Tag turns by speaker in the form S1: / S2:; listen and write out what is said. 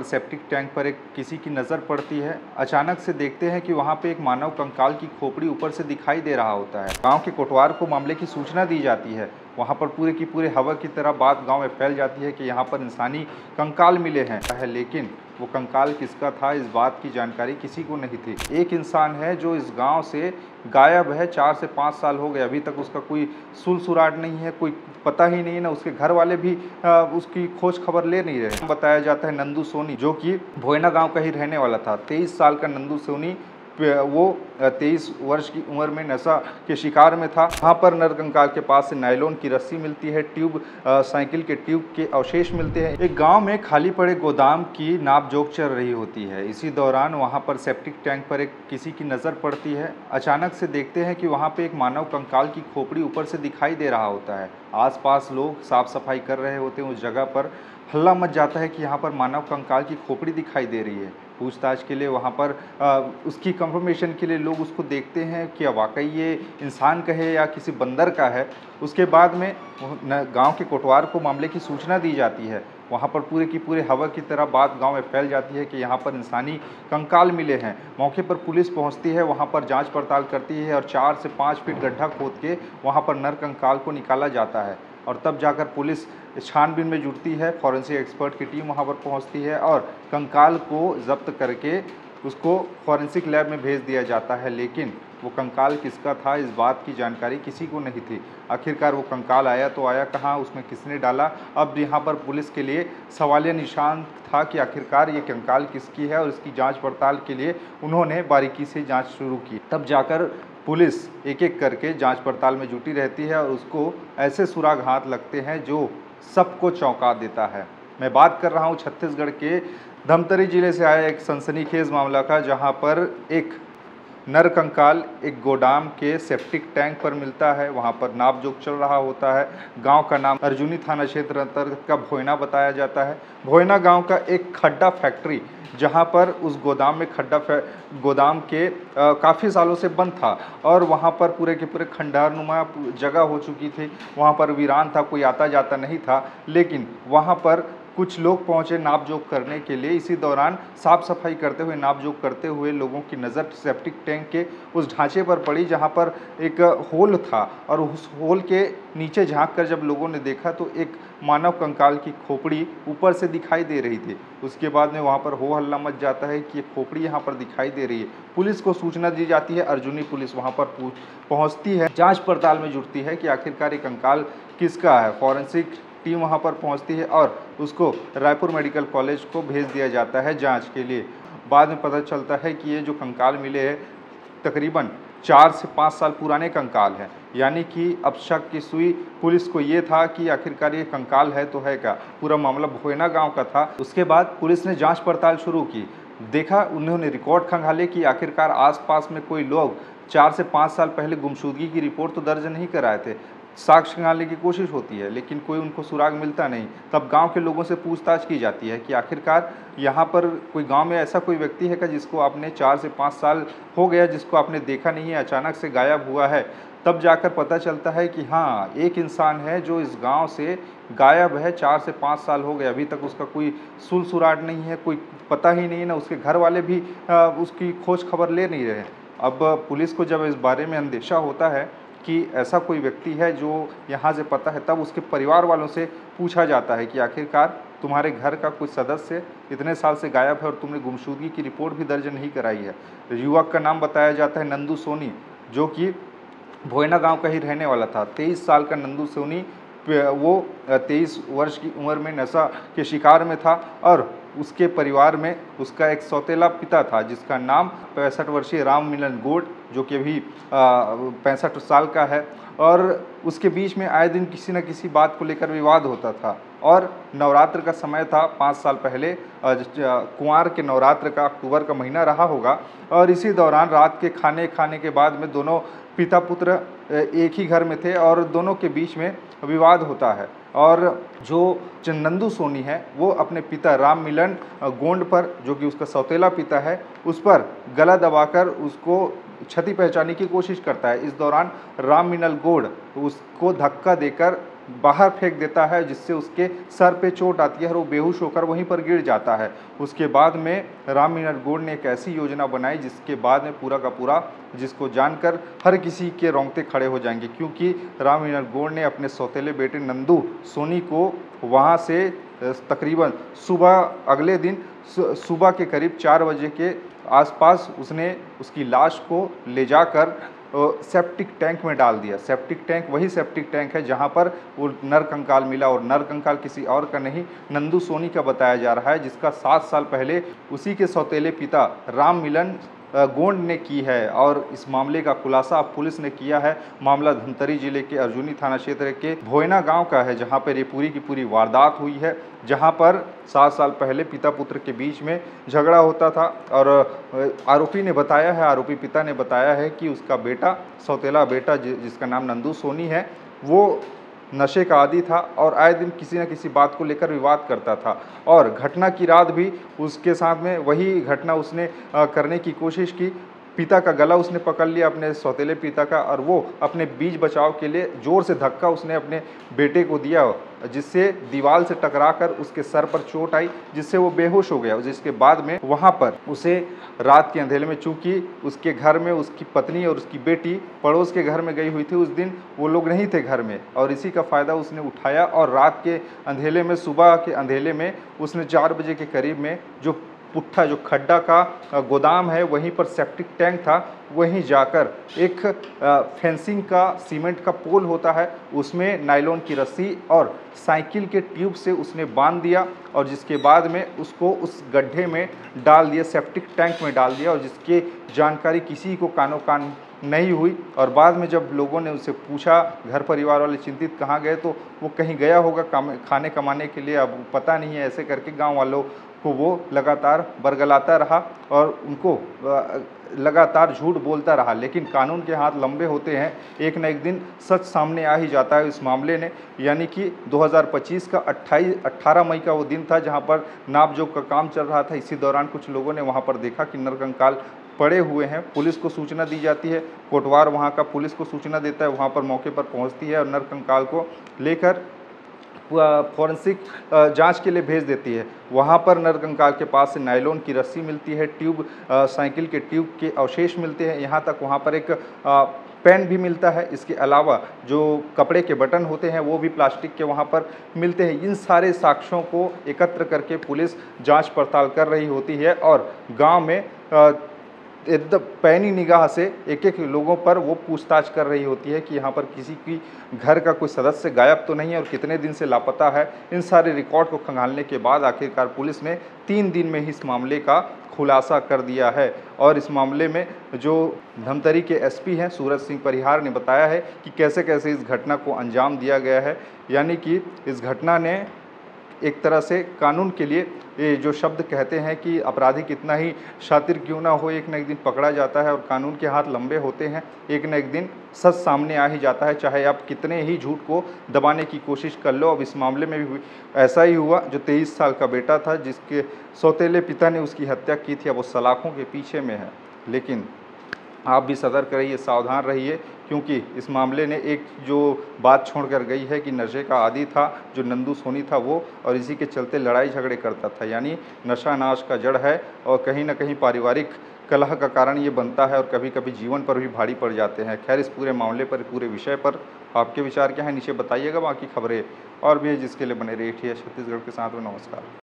S1: Septic tank पर एक किसी की नज़र पड़ती है। अचानक से देखते हैं कि वहाँ पे एक मानव कंकाल की खोपड़ी ऊपर से दिखाई दे रहा होता है। गांव के कोटवार को मामले की सूचना दी जाती है। वहाँ पर पूरे की पूरे हवा की तरह बात गांव में फैल जाती है कि यहाँ पर इंसानी कंकाल मिले हैं, लेकिन वो कंकाल किसका था इस बात की जानकारी किसी को नहीं थी। एक इंसान है जो इस गांव से गायब है, 4 से 5 साल हो गए, अभी तक उसका कोई सुराग नहीं है, कोई पता ही नहीं, ना उसके घर वाले भी उसकी खोज खबर ले नहीं रहे। बताया जाता है नंदू सोनी, जो कि भोयना गांव का ही रहने वाला था। 23 साल का नंदू सोनी वो 23 वर्ष की उम्र में नशा के शिकार में था। वहाँ पर नरकंकाल के पास से नायलॉन की रस्सी मिलती है, साइकिल के ट्यूब के अवशेष मिलते हैं। एक गांव में खाली पड़े गोदाम की नापजोख चल रही होती है। इसी दौरान वहाँ पर सेप्टिक टैंक पर एक किसी की नज़र पड़ती है। अचानक से देखते हैं कि वहाँ पे एक मानव कंकाल की खोपड़ी ऊपर से दिखाई दे रहा होता है। आसपास लोग साफ सफाई कर रहे होते हैं। उस जगह पर हल्ला मच जाता है कि यहाँ पर मानव कंकाल की खोपड़ी दिखाई दे रही है। पूछताछ के लिए वहाँ पर उसकी कंफर्मेशन के लिए लोग उसको देखते हैं कि वाकई ये इंसान का है या किसी बंदर का है। उसके बाद में गांव के कोटवार को मामले की सूचना दी जाती है। वहाँ पर पूरे की पूरे हवा की तरह बात गांव में फैल जाती है कि यहाँ पर इंसानी कंकाल मिले हैं। मौके पर पुलिस पहुँचती है, वहाँ पर जांच पड़ताल करती है और 4 से 5 फीट गड्ढा खोद के वहाँ पर नर कंकाल को निकाला जाता है। और तब जाकर पुलिस छानबीन में जुटती है। फॉरेंसिक एक्सपर्ट की टीम वहाँ पर पहुँचती है और कंकाल को जब्त करके उसको फॉरेंसिक लैब में भेज दिया जाता है। लेकिन वो कंकाल किसका था इस बात की जानकारी किसी को नहीं थी। आखिरकार वो कंकाल आया तो आया कहाँ, उसमें किसने डाला? अब यहाँ पर पुलिस के लिए सवालिया निशान था कि आखिरकार ये कंकाल किसकी है, और इसकी जांच पड़ताल के लिए उन्होंने बारीकी से जांच शुरू की। तब जाकर पुलिस एक एक करके जांच पड़ताल में जुटी रहती है और उसको ऐसे सुराग हाथ लगते हैं जो सबको चौंका देता है। मैं बात कर रहा हूँ छत्तीसगढ़ के धमतरी जिले से आया एक सनसनीखेज मामला का, जहाँ पर एक नर कंकाल एक गोदाम के सेप्टिक टैंक पर मिलता है। वहाँ पर नापजोख चल रहा होता है। गांव का नाम अर्जुनी थाना क्षेत्र अंतर्गत का भोयना बताया जाता है। भोयना गांव का एक खड्डा फैक्ट्री, जहां पर उस गोदाम में गोदाम के काफ़ी सालों से बंद था और वहां पर पूरे के पूरे खंडहरनुमा जगह हो चुकी थी। वहां पर वीरान था, कोई आता जाता नहीं था। लेकिन वहां पर कुछ लोग पहुंचे नापजोख करने के लिए। इसी दौरान साफ सफाई करते हुए, नापजोख करते हुए लोगों की नज़र सेप्टिक टैंक के उस ढांचे पर पड़ी जहां पर एक होल था, और उस होल के नीचे झांक कर जब लोगों ने देखा तो एक मानव कंकाल की खोपड़ी ऊपर से दिखाई दे रही थी। उसके बाद में वहां पर हो हल्ला मच जाता है कि ये खोपड़ी यहाँ पर दिखाई दे रही है। पुलिस को सूचना दी जाती है। अर्जुनी पुलिस वहाँ पर पहुँचती है, जाँच पड़ताल में जुटती है कि आखिरकार ये कंकाल किसका है। फॉरेंसिक टीम वहाँ पर पहुँचती है और उसको रायपुर मेडिकल कॉलेज को भेज दिया जाता है जांच के लिए। बाद में पता चलता है कि ये जो कंकाल मिले हैं तकरीबन 4 से 5 साल पुराने कंकाल हैं। यानी कि अब शक की सुई पुलिस को ये था कि आखिरकार ये कंकाल है तो है क्या। पूरा मामला भोयना गांव का था। उसके बाद पुलिस ने जांच पड़ताल शुरू की। देखा, उन्होंने रिकॉर्ड खंगाले कि आखिरकार आसपास में कोई लोग 4 से 5 साल पहले गुमशुदगी की रिपोर्ट तो दर्ज नहीं कराए थे। साक्ष्य खंगालने की कोशिश होती है लेकिन कोई उनको सुराग मिलता नहीं। तब गांव के लोगों से पूछताछ की जाती है कि आखिरकार यहाँ पर कोई गांव में ऐसा कोई व्यक्ति है क्या जिसको आपने 4 से 5 साल हो गया, जिसको आपने देखा नहीं है, अचानक से गायब हुआ है। तब जाकर पता चलता है कि हाँ, एक इंसान है जो इस गांव से गायब है, 4 से 5 साल हो गए, अभी तक उसका कोई सुराग नहीं है, कोई पता ही नहीं, ना उसके घर वाले भी उसकी खोज खबर ले नहीं रहे। अब पुलिस को जब इस बारे में अंदेशा होता है कि ऐसा कोई व्यक्ति है जो यहाँ से पता है, तब उसके परिवार वालों से पूछा जाता है कि आखिरकार तुम्हारे घर का कुछ सदस्य इतने साल से गायब है और तुमने गुमशुदगी की रिपोर्ट भी दर्ज नहीं कराई है। युवक का नाम बताया जाता है नंदू सोनी, जो कि भोयना गांव का ही रहने वाला था। 23 साल का नंदू सोनी वो 23 वर्ष की उम्र में नशा के शिकार में था और उसके परिवार में उसका एक सौतेला पिता था जिसका नाम 65 वर्षीय राम मिलन गौड़, जो कि अभी 65 साल का है। और उसके बीच में आए दिन किसी न किसी बात को लेकर विवाद होता था। और नवरात्र का समय था 5 साल पहले, कुंवार के नवरात्र का अक्टूबर का महीना रहा होगा। और इसी दौरान रात के खाने के बाद में दोनों पिता पुत्र एक ही घर में थे और दोनों के बीच में विवाद होता है। और जो नंदू सोनी है वो अपने पिता राम मिलन गोंड पर, जो कि उसका सौतेला पिता है, उस पर गला दबाकर उसको क्षति पहुंचाने की कोशिश करता है। इस दौरान राम मिलन गोंड उसको धक्का देकर बाहर फेंक देता है, जिससे उसके सर पे चोट आती है और वो बेहोश होकर वहीं पर गिर जाता है। उसके बाद में राम मीनन गौड़ ने एक ऐसी योजना बनाई जिसके बाद में पूरा का पूरा, जिसको जानकर हर किसी के रोंगटे खड़े हो जाएंगे, क्योंकि राम मीनन गौड़ ने अपने सौतेले बेटे नंदू सोनी को वहाँ से तकरीबन सुबह अगले दिन सुबह के करीब 4 बजे के आसपास उसने उसकी लाश को ले जाकर सेप्टिक टैंक में डाल दिया। सेप्टिक टैंक वही सेप्टिक टैंक है जहां पर वो नरकंकाल मिला, और नरकंकाल किसी और का नहीं, नंदू सोनी का बताया जा रहा है, जिसका 7 साल पहले उसी के सौतेले पिता राम मिलन गौड़ ने की है। और इस मामले का खुलासा अब पुलिस ने किया है। मामला धमतरी जिले के अर्जुनी थाना क्षेत्र के भोयना गांव का है, जहां पर ये पूरी की पूरी वारदात हुई है, जहां पर 7 साल पहले पिता पुत्र के बीच में झगड़ा होता था। और आरोपी ने बताया है, आरोपी पिता ने बताया है कि उसका बेटा, सौतेला बेटा जिसका नाम नंदू सोनी है, वो नशे का आदी था और आए दिन किसी न किसी बात को लेकर विवाद करता था। और घटना की रात भी उसके साथ में वही घटना उसने करने की कोशिश की। पिता का गला उसने पकड़ लिया, अपने सौतेले पिता का, और वो अपने बीच बचाव के लिए जोर से धक्का उसने अपने बेटे को दिया, जिससे दीवार से टकराकर उसके सर पर चोट आई, जिससे वो बेहोश हो गया। जिसके बाद में वहाँ पर उसे रात के अंधेरे में, चूंकि उसके घर में उसकी पत्नी और उसकी बेटी पड़ोस के घर में गई हुई थी, उस दिन वो लोग नहीं थे घर में, और इसी का फ़ायदा उसने उठाया और रात के अंधेले में, सुबह के अंधेले में उसने 4 बजे के करीब में जो पुट्ठा, जो खड्डा का गोदाम है, वहीं पर सेप्टिक टैंक था, वहीं जाकर एक फेंसिंग का सीमेंट का पोल होता है, उसमें नायलॉन की रस्सी और साइकिल के ट्यूब से उसने बांध दिया, और जिसके बाद में उसको उस गड्ढे में डाल दिया, सेप्टिक टैंक में डाल दिया, और जिसकी जानकारी किसी को कानो कान नहीं हुई। और बाद में जब लोगों ने उससे पूछा, घर परिवार वाले चिंतित, कहाँ गए, तो वो कहीं गया होगा खाने कमाने के लिए, अब पता नहीं है। ऐसे करके गांव वालों को वो लगातार बरगलाता रहा और उनको लगातार झूठ बोलता रहा, लेकिन कानून के हाथ लंबे होते हैं, एक न एक दिन सच सामने आ ही जाता है इस मामले ने। यानी कि 2025 का 18 मई का वो दिन था जहां पर नापजोख का काम चल रहा था। इसी दौरान कुछ लोगों ने वहां पर देखा कि नरकंकाल पड़े हुए हैं। पुलिस को सूचना दी जाती है, कोटवार वहां का पुलिस को सूचना देता है, वहां पर मौके पर पहुंचती है और नरकंकाल को लेकर फॉरेंसिक जांच के लिए भेज देती है। वहां पर नरकंकाल के पास से नायलॉन की रस्सी मिलती है, ट्यूब, साइकिल के ट्यूब के अवशेष मिलते हैं, यहाँ तक वहां पर एक पेन भी मिलता है। इसके अलावा जो कपड़े के बटन होते हैं वो भी प्लास्टिक के वहाँ पर मिलते हैं। इन सारे साक्ष्यों को एकत्र करके पुलिस जांच पड़ताल कर रही होती है और गांव में एकदम पैनी निगाह से एक एक लोगों पर वो पूछताछ कर रही होती है कि यहाँ पर किसी की घर का कोई सदस्य गायब तो नहीं है और कितने दिन से लापता है। इन सारे रिकॉर्ड को खंगालने के बाद आखिरकार पुलिस ने 3 दिन में ही इस मामले का खुलासा कर दिया है। और इस मामले में जो धमतरी के एसपी हैं सूरज सिंह परिहार ने बताया है कि कैसे कैसे इस घटना को अंजाम दिया गया है। यानी कि इस घटना ने एक तरह से कानून के लिए ये जो शब्द कहते हैं कि अपराधी कितना ही शातिर क्यों ना हो, एक न एक दिन पकड़ा जाता है और कानून के हाथ लंबे होते हैं, एक न एक दिन सच सामने आ ही जाता है, चाहे आप कितने ही झूठ को दबाने की कोशिश कर लो। अब इस मामले में भी ऐसा ही हुआ। जो 23 साल का बेटा था जिसके सौतेले पिता ने उसकी हत्या की थी, अब वो सलाखों के पीछे में है। लेकिन आप भी सतर्क रहिए, सावधान रहिए, क्योंकि इस मामले ने एक जो बात छोड़ कर गई है कि नशे का आदी था जो नंदू सोनी था वो, और इसी के चलते लड़ाई झगड़े करता था। यानी नशा नाश का जड़ है और कहीं ना कहीं पारिवारिक कलह का कारण ये बनता है और कभी कभी जीवन पर भी भारी पड़ जाते हैं। खैर, इस पूरे मामले पर, पूरे विषय पर आपके विचार क्या हैं नीचे बताइएगा। बाकी खबरें और भी है जिसके लिए बने रहिए छत्तीसगढ़ के साथ में। नमस्कार।